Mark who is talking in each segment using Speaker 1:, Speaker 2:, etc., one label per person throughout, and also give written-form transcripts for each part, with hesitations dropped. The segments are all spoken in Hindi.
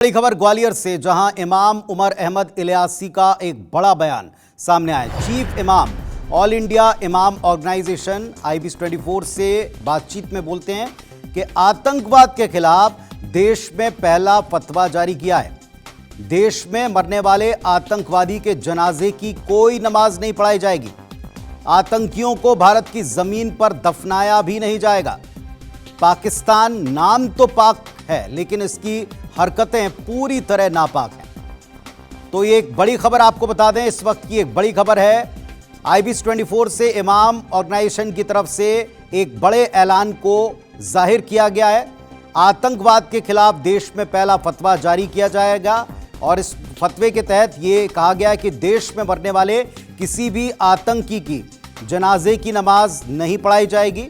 Speaker 1: बड़ी खबर ग्वालियर से, जहां इमाम उमर अहमद इलियासी का एक बड़ा बयान सामने आया। चीफ इमाम ऑल इंडिया इमाम ऑर्गेनाइजेशन IBC 24 से बातचीत में बोलते हैं कि आतंकवाद के खिलाफ देश में पहला फतवा जारी किया है। देश में मरने वाले आतंकवादी के जनाजे की कोई नमाज नहीं पढ़ाई जाएगी। आतंकियों को भारत की जमीन पर दफनाया भी नहीं जाएगा। पाकिस्तान नाम तो पाक है, लेकिन इसकी हरकतें पूरी तरह नापाक हैं। तो ये एक बड़ी खबर आपको बता दें, इस वक्त की एक बड़ी खबर है। IBC 24 से इमाम ऑर्गेनाइजेशन की तरफ से एक बड़े ऐलान को जाहिर किया गया है। आतंकवाद के खिलाफ देश में पहला फतवा जारी किया जाएगा और इस फतवे के तहत ये कहा गया है कि देश में मरने वाले किसी भी आतंकी की जनाजे की नमाज नहीं पढ़ाई जाएगी।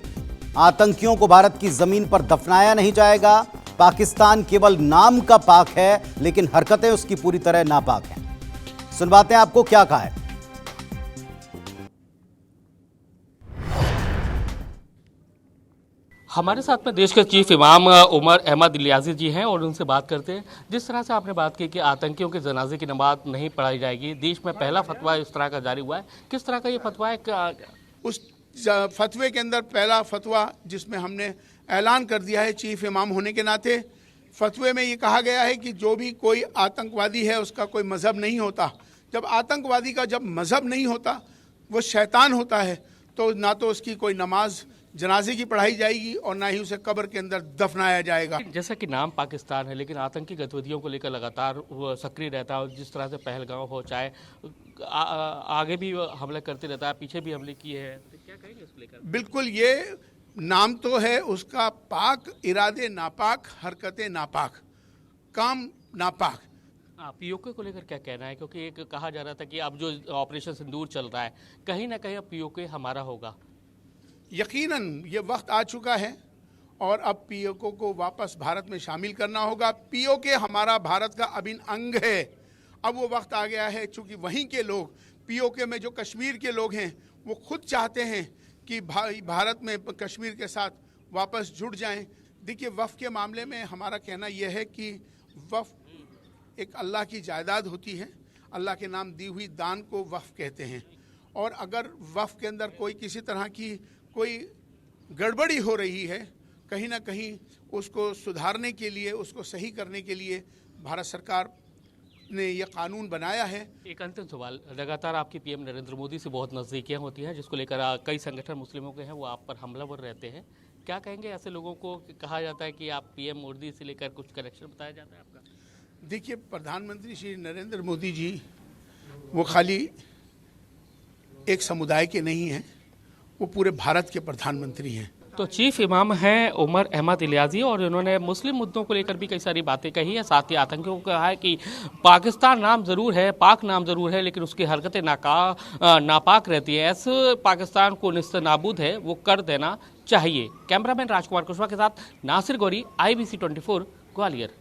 Speaker 1: आतंकियों को भारत की जमीन पर दफनाया नहीं जाएगा। पाकिस्तान केवल नाम का पाक है, लेकिन हरकतें उसकी पूरी तरह नापाक हैं। सुनवाते हैं आपको क्या कहा है।
Speaker 2: हमारे साथ में देश के चीफ इमाम उमर अहमद इलियासी जी हैं और उनसे बात करते हैं। जिस तरह से आपने बात की कि आतंकियों के जनाजे की नमाज नहीं पढ़ाई जाएगी, देश में पहला फतवा इस तरह का जारी हुआ है। किस तरह का ये फतवा है?
Speaker 3: उस फतवे के अंदर पहला फतवा जिसमें हमने ऐलान कर दिया है चीफ इमाम होने के नाते, फतवे में ये कहा गया है कि जो भी कोई आतंकवादी है उसका कोई मज़हब नहीं होता। जब आतंकवादी का जब मज़हब नहीं होता, वो शैतान होता है, तो ना तो उसकी कोई नमाज जनाजे की पढ़ाई जाएगी और ना ही उसे कब्र के अंदर दफनाया जाएगा।
Speaker 2: जैसा कि नाम पाकिस्तान है, लेकिन आतंकी गतिविधियों को लेकर लगातार सक्रिय रहता है और जिस तरह से पहलगाम हो, चाहे आगे भी हमले करते रहता है, पीछे भी हमले किए हैं, तो क्या कहेंगे उसको लेकर?
Speaker 3: बिल्कुल, ये नाम तो है उसका पाक, इरादे नापाक, हरकतें नापाक, काम नापाक।
Speaker 2: POK को लेकर क्या कहना है? क्योंकि एक कहा जा रहा था कि अब जो ऑपरेशन सिंदूर चल रहा है, कहीं ना कहीं अब POK हमारा होगा।
Speaker 3: यकीनन ये वक्त आ चुका है और अब POK को वापस भारत में शामिल करना होगा। POK हमारा भारत का अभिन्न अंग है। अब वो वक्त आ गया है, चूँकि वहीं के लोग, POK में जो कश्मीर के लोग हैं, वो खुद चाहते हैं कि भारत में कश्मीर के साथ वापस जुड़ जाएं। देखिए, वफ़ के मामले में हमारा कहना यह है कि वफ़ एक अल्लाह की जायदाद होती है। अल्लाह के नाम दी हुई दान को वफ़ कहते हैं, और अगर वफ़ के अंदर कोई किसी तरह की कोई गड़बड़ी हो रही है, कहीं ना कहीं उसको सुधारने के लिए, उसको सही करने के लिए भारत सरकार ने यह कानून बनाया है।
Speaker 2: एक अंतिम सवाल, लगातार आपकी PM नरेंद्र मोदी से बहुत नज़दीकियाँ होती हैं, जिसको लेकर कई संगठन मुस्लिमों के हैं, वो आप पर हमलावर रहते हैं। क्या कहेंगे ऐसे लोगों को कि कहा जाता है कि आप PM मोदी से लेकर कुछ कनेक्शन बताया जाता है आपका?
Speaker 3: देखिए, प्रधानमंत्री श्री नरेंद्र मोदी जी वो खाली एक समुदाय के नहीं हैं, वो पूरे भारत के प्रधानमंत्री हैं।
Speaker 2: तो चीफ इमाम हैं उमर अहमद इलियासी और उन्होंने मुस्लिम मुद्दों को लेकर भी कई सारी बातें कही है। साथ ही आतंकियों को कहा है कि पाकिस्तान नाम ज़रूर है, पाक नाम ज़रूर है, लेकिन उसकी हरकतें नापाक रहती है। ऐसे पाकिस्तान को निस्तानाबूद है वो कर देना चाहिए। कैमरामैन राजकुमार कुशवाहा के साथ नासिर गौरी, IBC 24 ग्वालियर।